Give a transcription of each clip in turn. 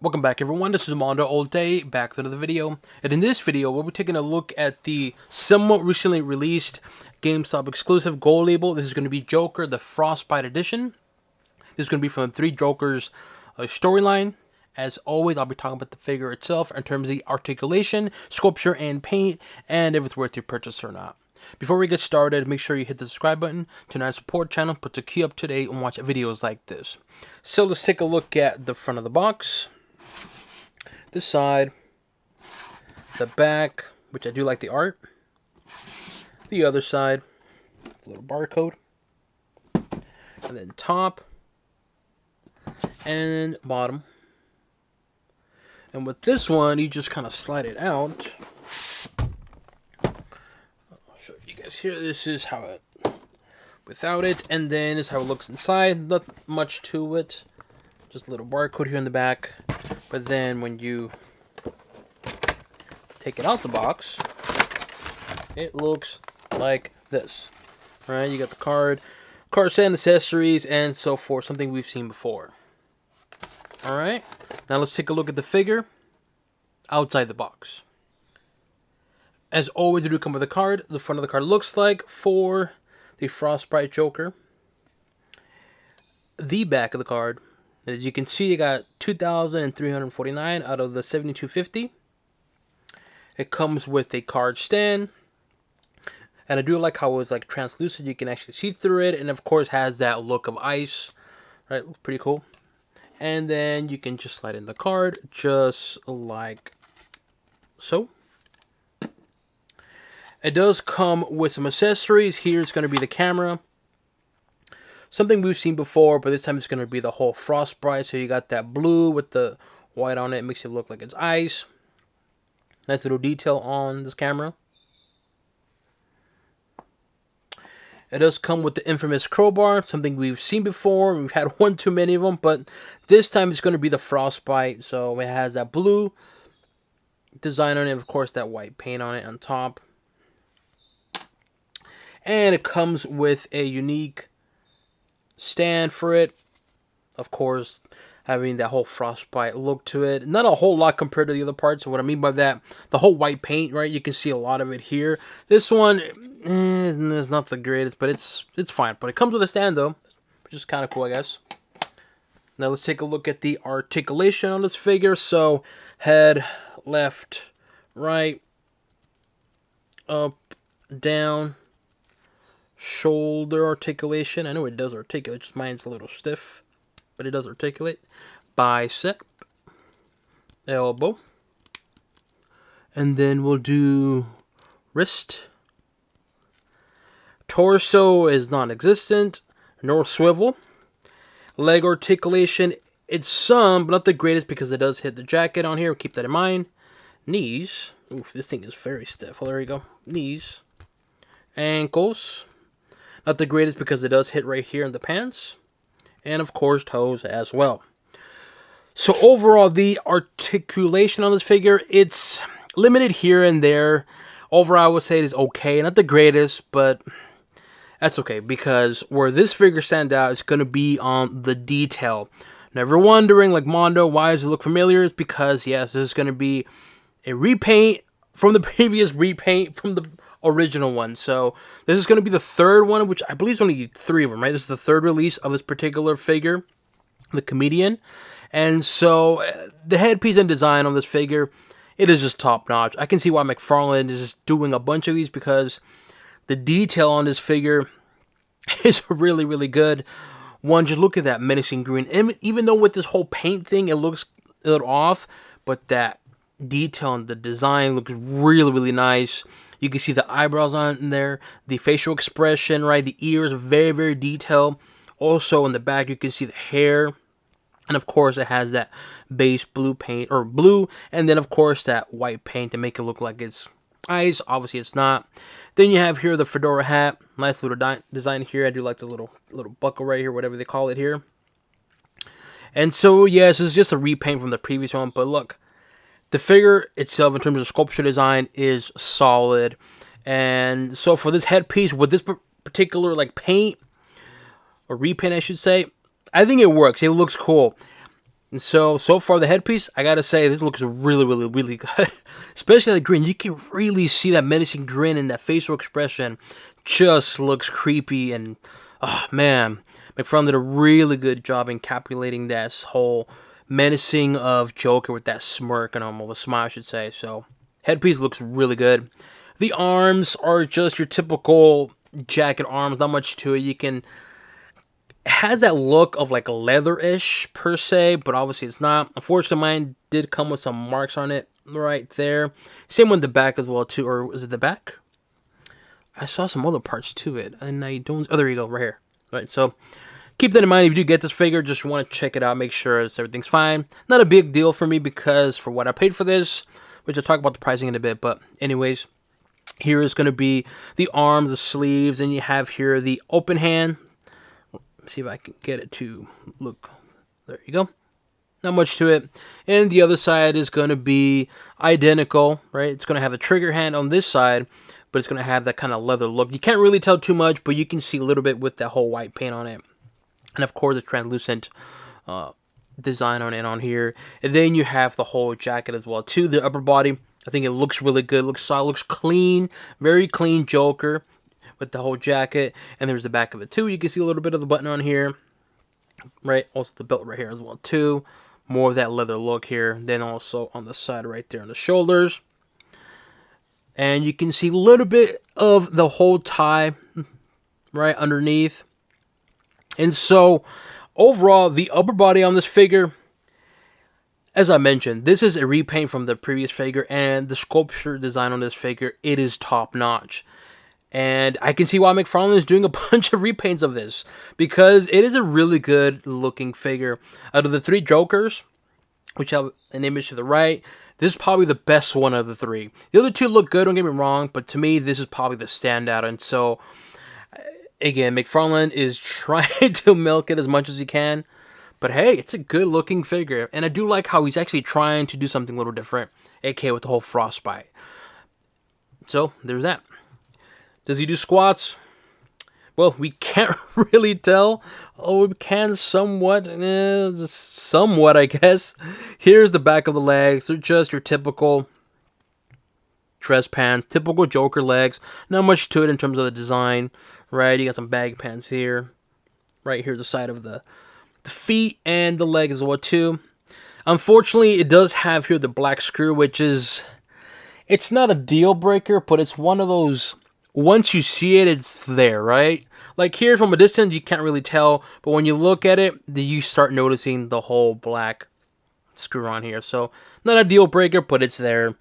Welcome back everyone, this is Mondo All Day, back with another video. And in this video, we'll be taking a look at the somewhat recently released Gamestop exclusive gold label. This is going to be Joker, the Frostbite edition. This is going to be from the Three Jokers storyline. As always, I'll be talking about the figure itself in terms of the articulation, sculpture, and paint, and if it's worth your purchase or not. Before we get started, make sure you hit the subscribe button to not support channel, but to keep up to date and watch videos like this. So let's take a look at the front of the box. This side, the back, which I do like the art, the other side, a little barcode, and then top and bottom. And with this one, you just kind of slide it out. I'll show you guys here. This is how it, without it, and then this is how it looks inside. Not much to it, just a little barcode here in the back. But then when you take it out the box, it looks like this. Right? You got the card set, accessories, and so forth. Something we've seen before. Alright, now let's take a look at the figure outside the box. As always, we do come with a card. The front of the card looks like for the Frostbite Joker. The back of the card, as you can see, you got 2,349 out of the 7,250. It comes with a card stand. And I do like how it's like translucent. You can actually see through it. And of course has that look of ice. Right, looks pretty cool. And then you can just slide in the card just like so. It does come with some accessories. Here's going to be the camera. Something we've seen before, but this time it's going to be the whole Frostbite. So you got that blue with the white on it. It makes it look like it's ice. Nice little detail on this camera. It does come with the infamous crowbar. Something we've seen before. We've had one too many of them. But this time it's going to be the Frostbite. So it has that blue design on it. Of course, that white paint on it on top. And it comes with a unique stand for it, of course, having that whole Frostbite look to it. Not a whole lot compared to the other parts. So what I mean by that, the whole white paint, right? You can see a lot of it here. This one is not the greatest, but it's fine. But it comes with a stand though, which is kind of cool, I guess. Now let's take a look at the articulation on this figure. So head, left, right, up, down. Shoulder articulation. I know it does articulate, just mine's a little stiff, but it does articulate. Bicep, elbow, and then we'll do wrist. Torso is non-existent, nor swivel. Leg articulation, it's some, but not the greatest because it does hit the jacket on here. Keep that in mind. Knees, oof, this thing is very stiff. Oh, there you go. Knees, ankles. Not the greatest because it does hit right here in the pants. And of course toes as well. So overall, the articulation on this figure, it's limited here and there. Overall, I would say it is okay. Not the greatest, but that's okay. Because where this figure stands out is going to be on the detail. Never wondering, like Mondo, why does it look familiar? It's because, yes, this is going to be a repaint from the previous repaint from the original one. So this is going to be the third one, which I believe is only 3 of them, right? This is the third release of this particular figure, the comedian. And so the headpiece and design on this figure, it is just top notch. I can see why McFarlane is just doing a bunch of these because the detail on this figure is really, really good. One, just look at that menacing green. And even though with this whole paint thing, it looks a little off, but that detail and the design looks really, really nice. You can see the eyebrows on there, the facial expression, right? The ears, very, very detailed. Also, in the back, you can see the hair. And, of course, it has that base blue paint, or blue. And then, of course, that white paint to make it look like it's ice. Obviously, it's not. Then you have here the fedora hat. Nice little design here. I do like the little buckle right here, whatever they call it here. And so, yes, it's just a repaint from the previous one. But, look. The figure itself, in terms of sculpture design, is solid. And so for this headpiece, with this particular like paint, or repaint I should say, I think it works. It looks cool. And so far the headpiece, I gotta say, this looks really, really, really good. Especially the grin. You can really see that menacing grin and that facial expression just looks creepy. And, oh, man. McFarlane did a really good job encapsulating that whole menacing of Joker with that smirk and almost a smile, I should say. So, headpiece looks really good. The arms are just your typical jacket arms. Not much to it. You can... It has that look of like a leather-ish per se, but obviously it's not. Unfortunately, mine did come with some marks on it right there. Same with the back as well too, or is it the back? I saw some other parts to it, and I don't. Oh, there you go, right here. Right, so keep that in mind if you do get this figure. Just want to check it out, make sure everything's fine. Not a big deal for me because for what I paid for this, which I'll talk about the pricing in a bit. But anyways, here is going to be the arms, the sleeves, and you have here the open hand. See if I can get it to look. There you go. Not much to it. And the other side is going to be identical, right? It's going to have a trigger hand on this side, but it's going to have that kind of leather look. You can't really tell too much, but you can see a little bit with that whole white paint on it. And of course, the translucent design on it on here. And then you have the whole jacket as well too. The upper body, I think it looks really good. Looks solid, looks clean. Very clean Joker with the whole jacket. And there's the back of it too. You can see a little bit of the button on here, right? Also the belt right here as well too. More of that leather look here. Then also on the side right there on the shoulders. And you can see a little bit of the whole tie right underneath. And so overall, the upper body on this figure, as I mentioned, this is a repaint from the previous figure, and the sculpture design on this figure, it is top notch. And I can see why McFarlane is doing a bunch of repaints of this, because it is a really good looking figure. Out of the three Jokers, which have an image to the right, this is probably the best one of the three. The other two look good, don't get me wrong, but to me, this is probably the standout. And so, again, McFarlane is trying to milk it as much as he can. But hey, it's a good looking figure. And I do like how he's actually trying to do something a little different, aka with the whole Frostbite. So, there's that. Does he do squats? Well, we can't really tell. Oh, we can somewhat. Somewhat, I guess. Here's the back of the legs. They're just your typical dress pants. Typical Joker legs. Not much to it in terms of the design. Right, you got some bag pants here. Right here's the side of the feet and the leg as well too. Unfortunately, it does have here the black screw, which is... It's not a deal breaker, but it's one of those... Once you see it, it's there, right? Like here from a distance, you can't really tell. But when you look at it, you start noticing the whole black screw on here. So, not a deal breaker, but it's there.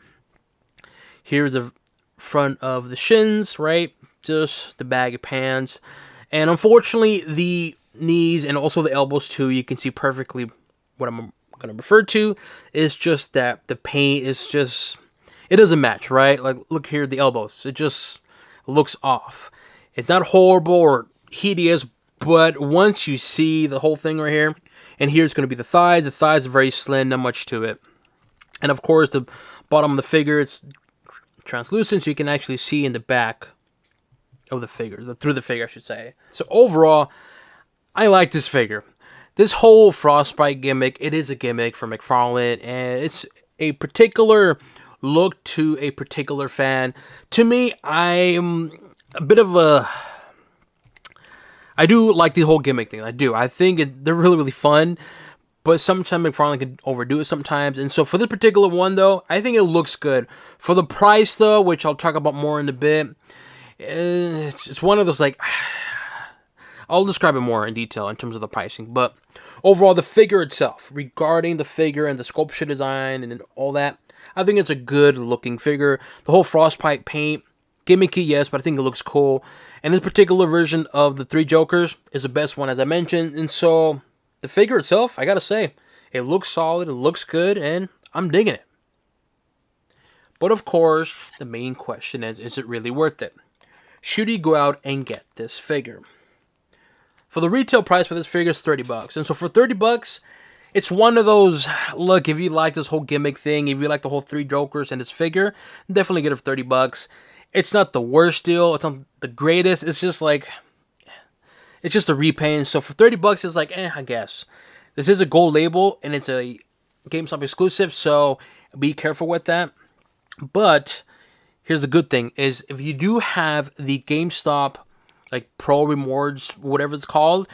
Here's the front of the shins, right? Just the baggy pants. And unfortunately, the knees and also the elbows too, you can see perfectly what I'm going to refer to. Is just that the paint is just... It doesn't match, right? Like, look here, the elbows. It just... looks off. It's not horrible or hideous, but once you see the whole thing right here, and here's going to be the thighs. The thighs are very slim, not much to it. And of course, the bottom of the figure, it's translucent, so you can actually see in the back of the figure, through the figure, I should say. So overall, I like this figure. This whole Frostbite gimmick, it is a gimmick for McFarlane, and it's a particular look to a particular fan. To me, I'm a bit of a... I do like the whole gimmick thing. I do. I think they're really, really fun. But sometimes McFarlane can overdo it sometimes. And so for this particular one, though, I think it looks good. For the price, though, which I'll talk about more in a bit, it's one of those, like... I'll describe it more in detail in terms of the pricing. But overall, the figure itself, regarding the figure and the sculpture design and all that, I think it's a good looking figure. The whole Frostbite paint, gimmicky, yes, but I think it looks cool. And this particular version of the three Jokers is the best one, as I mentioned. And so, the figure itself, I gotta say, it looks solid, it looks good, and I'm digging it. But of course, the main question is it really worth it? Should you go out and get this figure? For the retail price for this figure is $30. And so for $30, it's one of those, look, if you like this whole gimmick thing, if you like the whole three Jokers and this figure, definitely get it for $30. It's not the worst deal. It's not the greatest. It's just like, it's just a repaint. So for $30, it's like, I guess. This is a gold label, and it's a GameStop exclusive, so be careful with that. But here's the good thing, is if you do have the GameStop, like, Pro Rewards, whatever it's called,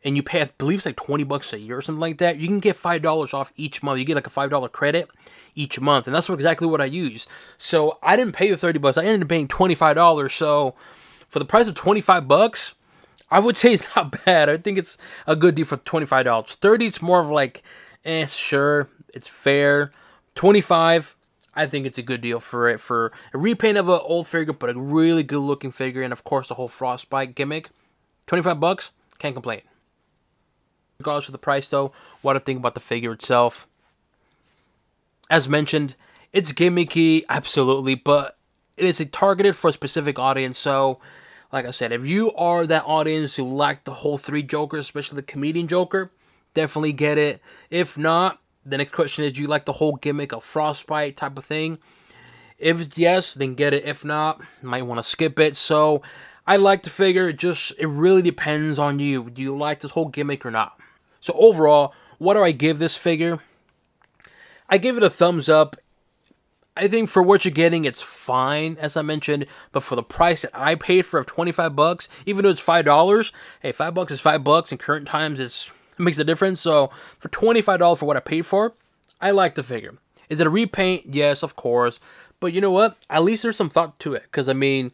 and you pay, I believe it's like $20 a year or something like that, you can get $5 off each month. You get like a $5 credit each month, and that's exactly what I used. So I didn't pay the $30. I ended up paying $25. So for the price of $25, I would say it's not bad. I think it's a good deal for $25. 30 is more of like, sure, it's fair. 25, I think it's a good deal for it, for a repaint of an old figure, but a really good looking figure, and of course the whole Frostbite gimmick. $25, can't complain. Regardless of the price though, what I think about the figure itself. As mentioned, it's gimmicky, absolutely, but it is targeted for a specific audience. So, like I said, if you are that audience who like the whole 3 Jokers, especially the comedian Joker, definitely get it. If not, the next question is, do you like the whole gimmick of Frostbite type of thing? If yes, then get it. If not, you might want to skip it. So, I like the figure. It really depends on you. Do you like this whole gimmick or not? So overall, what do I give this figure? I give it a thumbs up. I think for what you're getting, it's fine, as I mentioned. But for the price that I paid for of $25, even though it's $5, hey, $5 is $5. In current times, it makes a difference. So for $25 for what I paid for, I like the figure. Is it a repaint? Yes, of course. But you know what? At least there's some thought to it. Because, I mean,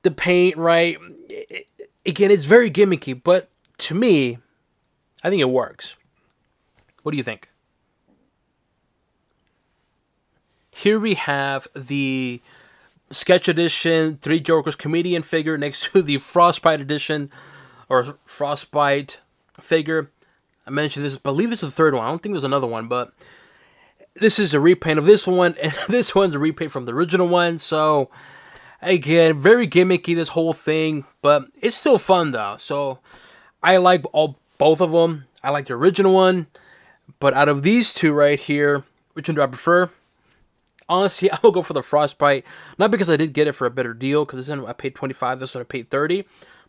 the paint, right? Again, it's very gimmicky. But to me, I think it works. What do you think? Here we have the Sketch Edition 3 Jokers comedian figure next to the Frostbite Edition, or Frostbite figure. I mentioned this, I believe this is the third one. I don't think there's another one, but this is a repaint of this one, and this one's a repaint from the original one. So, again, very gimmicky, this whole thing, but it's still fun though. So, I like both of them. I like the original one, but out of these two right here, which one do I prefer? Honestly, I will go for the Frostbite. Not because I did get it for a better deal, because this one I paid $25, this one I paid $30.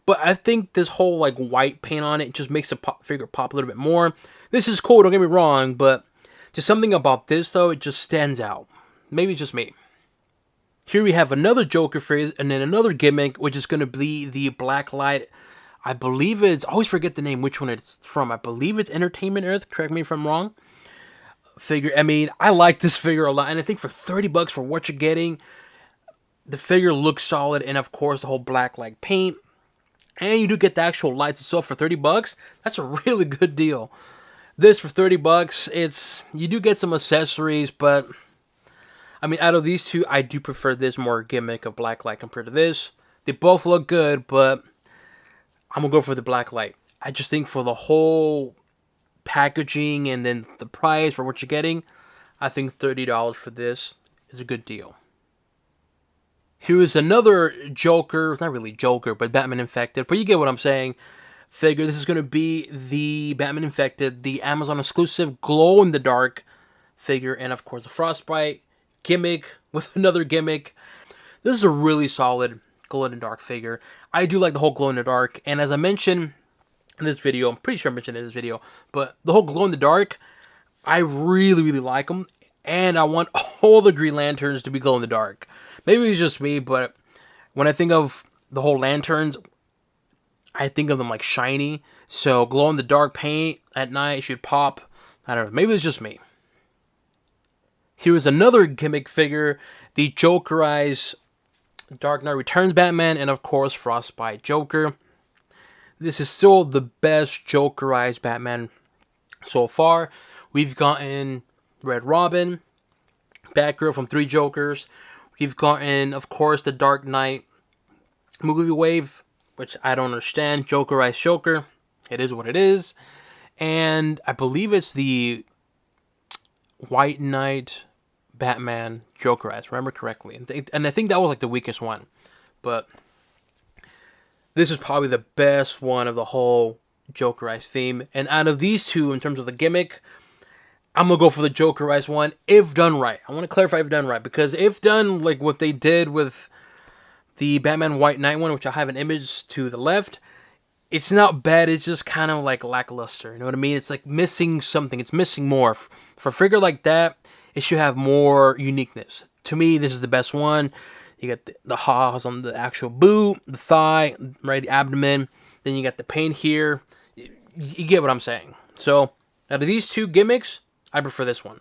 But I think this whole like white paint on it just makes the figure pop a little bit more. This is cool, don't get me wrong, but just something about this though, it just stands out. Maybe it's just me. Here we have another Joker figure, and then another gimmick, which is going to be the Blacklight. I believe it's, I always forget the name, which one it's from. I believe it's Entertainment Earth, correct me if I'm wrong. Figure, I mean, I like this figure a lot, and I think for $30 for what you're getting, the figure looks solid, and of course the whole black like paint, and you do get the actual lights itself for $30. That's a really good deal. This for $30, it's, you do get some accessories, but I mean, out of these two, I do prefer this more gimmick of black light compared to this. They both look good, but I'm gonna go for the black light. I just think for the whole packaging and then the price for what you're getting, I think $30 for this is a good deal. Here is another Joker, it's not really Joker, but Batman Infected, but you get what I'm saying, figure. This is going to be the Batman Infected, the Amazon exclusive glow-in-the-dark figure, and of course the Frostbite gimmick with another gimmick. This is a really solid glow-in-the-dark figure. I do like the whole glow-in-the-dark, and as I mentioned in this video, I'm pretty sure I mentioned it in this video, but the whole glow-in-the-dark, I really, really like them, and I want all the Green Lanterns to be glow-in-the-dark. Maybe it's just me, but when I think of the whole lanterns, I think of them like shiny, so glow-in-the-dark paint at night should pop. I don't know, maybe it's just me. Here is another gimmick figure, the Jokerized Dark Knight Returns Batman, and of course Frostbite Joker. This is still the best Jokerized Batman so far. We've gotten Red Robin, Batgirl from 3 Jokers. We've gotten, of course, the Dark Knight movie wave, which I don't understand. Jokerized Joker. It is what it is. And I believe it's the White Knight Batman Jokerized, remember correctly. And I think that was like the weakest one. But this is probably the best one of the whole Jokerized theme. And out of these two, in terms of the gimmick, I'm going to go for the Jokerized one, if done right. I want to clarify if done right, because if done like what they did with the Batman White Knight one, which I have an image to the left, it's not bad. It's just kind of like lackluster. You know what I mean? It's like missing something. It's missing more. For a figure like that, it should have more uniqueness. To me, this is the best one. You got the haws on the actual boot, the thigh, right, the abdomen. Then you got the paint here. You get what I'm saying. So, out of these two gimmicks, I prefer this one.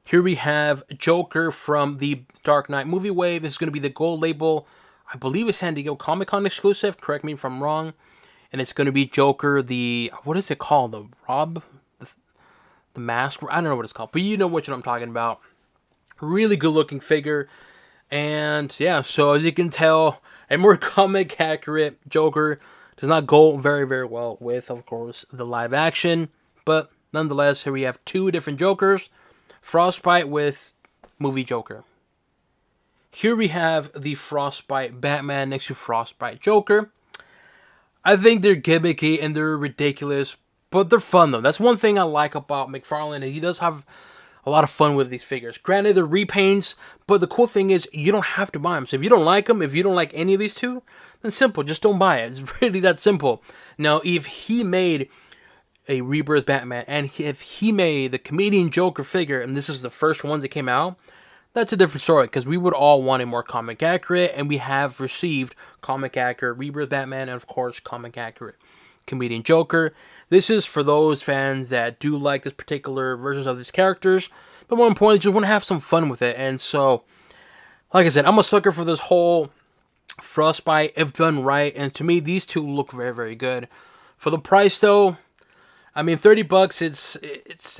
Here we have Joker from the Dark Knight movie wave. This is going to be the gold label. I believe it's San Diego Comic-Con exclusive. Correct me if I'm wrong. And it's going to be Joker, what is it called? The mask? I don't know what it's called. But you know what I'm talking about. Really good looking figure. And yeah, so as you can tell, a more comic accurate Joker does not go very, very well with, of course, the live action. But nonetheless, here we have two different Jokers. Frostbite with movie Joker. Here we have the Frostbite Batman next to Frostbite Joker. I think they're gimmicky and they're ridiculous, but they're fun though. That's one thing I like about McFarlane. He does have a lot of fun with these figures. Granted, they're repaints, but the cool thing is you don't have to buy them. So if you don't like them, if you don't like any of these two, then simple, just don't buy it. It's really that simple. Now, if he made a Rebirth Batman, and if he made the Comedian Joker figure, and this is the first ones that came out, that's a different story, because we would all want a more comic accurate, and we have received comic accurate Rebirth Batman, and of course, comic accurate Comedian Joker. This is for those fans that do like this particular versions of these characters, but more importantly, just want to have some fun with it. And so, like I said, I'm a sucker for this whole Frostbite if done right, and to me, these two look very, very good. For the price, though, I mean, $30,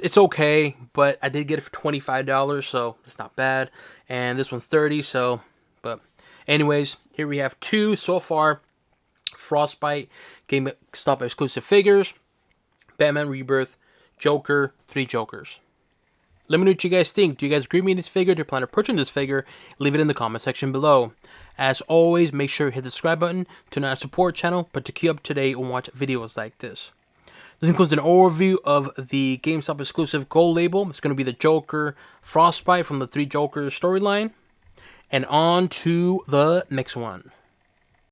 it's okay, but I did get it for $25, so it's not bad. And this one's $30, so, but anyways, here we have two so far Frostbite GameStop exclusive figures. Batman Rebirth, Joker, 3 Jokers. Let me know what you guys think. Do you guys agree with me in this figure? Do you plan to purchase this figure? Leave it in the comment section below. As always, make sure you hit the subscribe button to not support channel, but to keep up to date and watch videos like this. This includes an overview of the GameStop exclusive gold label. It's going to be the Joker Frostbite from the 3 Jokers storyline. And on to the next one.